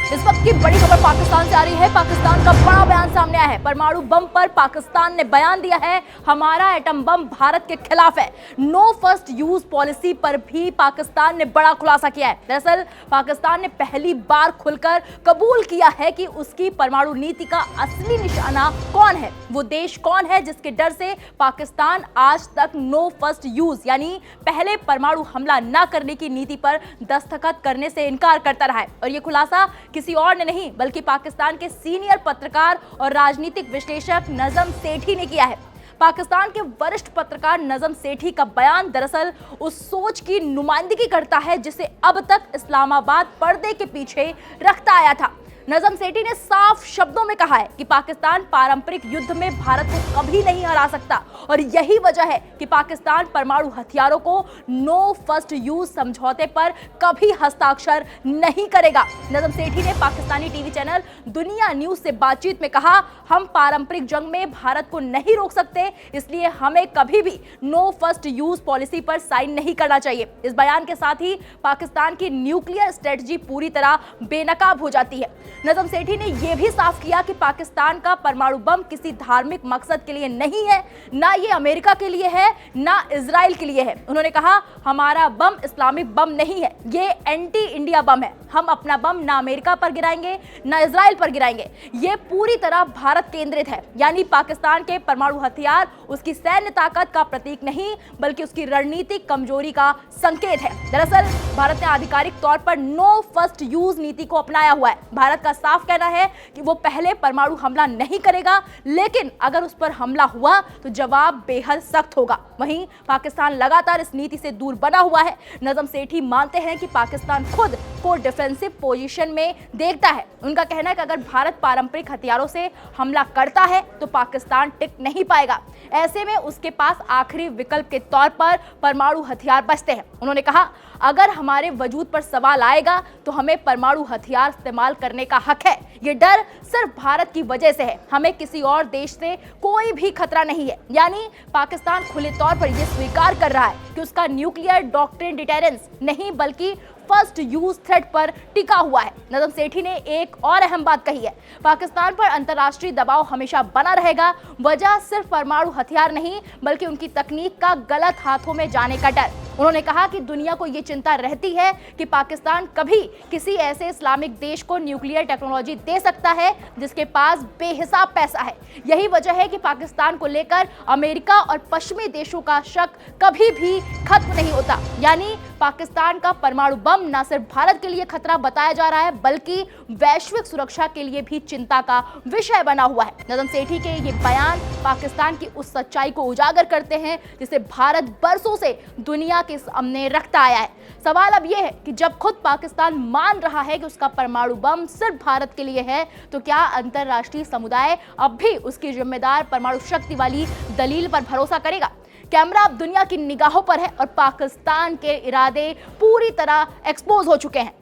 इस वक्त की बड़ी खबर पाकिस्तान से आ रही है। पाकिस्तान का बड़ा बयान सामने आया है। परमाणु बम पर पाकिस्तान ने बयान दिया है, हमारा एटम बम भारत के खिलाफ है। नो फर्स्ट यूज पॉलिसी पर भी पाकिस्तान ने बड़ा खुलासा किया है। दरअसल पाकिस्तान ने पहली बार खुलकर कबूल किया है कि उसकी परमाणु नीति का असली निशाना कौन है, वो देश कौन है जिसके डर से पाकिस्तान आज तक नो फर्स्ट यूज यानी पहले परमाणु हमला न करने की नीति पर दस्तखत करने से इनकार करता रहा है। और ये खुलासा किसी और ने नहीं बल्कि पाकिस्तान के सीनियर पत्रकार और राजनीतिक विश्लेषक नजम सेठी ने किया है। पाकिस्तान के वरिष्ठ पत्रकार नजम सेठी का बयान दरअसल उस सोच की नुमाइंदगी करता है जिसे अब तक इस्लामाबाद पर्दे के पीछे रखता आया था। नजम सेठी ने साफ शब्दों में कहा है कि पाकिस्तान पारंपरिक युद्ध में भारत को कभी नहीं हरा सकता और यही वजह है कि पाकिस्तान परमाणु हथियारों को नो फर्स्ट यूज समझौते पर कभी हस्ताक्षर नहीं करेगा। नजम सेठी ने पाकिस्तानी टीवी चैनल दुनिया न्यूज से बातचीत में कहा, हम पारंपरिक जंग में भारत को नहीं रोक सकते, इसलिए हमें कभी भी नो फर्स्ट यूज पॉलिसी पर साइन नहीं करना चाहिए। इस बयान के साथ ही पाकिस्तान की न्यूक्लियर स्ट्रेटजी पूरी तरह बेनकाब हो जाती है। नजम सेठी ने यह भी साफ किया कि पाकिस्तान का परमाणु बम किसी धार्मिक मकसद के लिए नहीं है, ना ये अमेरिका के लिए है, ना इजराइल के लिए है। उन्होंने कहा, हमारा बम इस्लामिक बम नहीं है, ये एंटी इंडिया बम है। हम अपना बम ना अमेरिका पर गिराएंगे ना इजराइल पर गिराएंगे। ये पूरी तरह भारत केंद्रित है, यानी पाकिस्तान के परमाणु हथियार उसकी सैन्य ताकत का प्रतीक नहीं बल्कि उसकी रणनीतिक कमजोरी का संकेत है। दरअसल भारत ने आधिकारिक तौर पर नो फर्स्ट यूज नीति को अपनाया हुआ है। भारत का साफ कहना है कि वो पहले परमाणु हमला नहीं करेगा, लेकिन अगर उस पर हमला हुआ तो जवाब बेहद सख्त होगा। वहीं पाकिस्तान लगातार इस नीति से दूर बना हुआ है। नजम सेठी मानते हैं कि पाकिस्तान खुद को डिफेंसिव पोजीशन में देखता है। उनका कहना है कि अगर भारत पारंपरिक हथियारों से हमला करता है तो पाकिस्तान टिक नहीं पाएगा। ऐसे में उसके पास आखिरी विकल्प के तौर पर परमाणु हथियार बचते हैं। उन्होंने कहा, अगर हमारे वजूद पर सवाल आएगा तो हमें परमाणु हथियार इस्तेमाल करने का हक है। ये डर सिर्फ भारत की वजह से है, हमें किसी और देश से कोई भी खतरा नहीं है। यानी पाकिस्तान खुले तौर पर यह स्वीकार कर रहा है कि उसका न्यूक्लियर डॉक्ट्रिन डिटेरेंस नहीं बल्कि फर्स्ट यूज थ्रेट पर टिका हुआ है। नजम सेठी ने एक और अहम बात कही है, पाकिस्तान पर अंतर्राष्ट्रीय दबाव हमेशा बना रहेगा। वजह सिर्फ परमाणु हथियार नहीं बल्कि उनकी तकनीक का गलत हाथों में जाने का डर। उन्होंने कहा कि दुनिया को यह चिंता रहती है कि पाकिस्तान कभी किसी ऐसे इस्लामिक देश को न्यूक्लियर टेक्नोलॉजी दे सकता है जिसके पास बेहिसाब पैसा है। यही वजह है कि पाकिस्तान को लेकर अमेरिका और पश्चिमी देशों का शक कभी भी खत्म नहीं होता। यानी पाकिस्तान का परमाणु बम न सिर्फ भारत के लिए खतरा बताया जा रहा है बल्कि वैश्विक सुरक्षा के लिए भी चिंता का विषय बना हुआ है। नजम सेठी के ये बयान पाकिस्तान की उस सच्चाई को उजागर करते हैं जिसे भारत बरसों से दुनिया के सामने रखता आया है। सवाल अब यह है कि जब खुद पाकिस्तान मान रहा है कि उसका परमाणु बम सिर्फ भारत के लिए है, तो क्या अंतरराष्ट्रीय समुदाय अब भी उसकी जिम्मेदार परमाणु शक्ति वाली दलील पर भरोसा करेगा? कैमरा अब दुनिया की निगाहों पर है और पाकिस्तान के इरादे पूरी तरह एक्सपोज हो चुके हैं।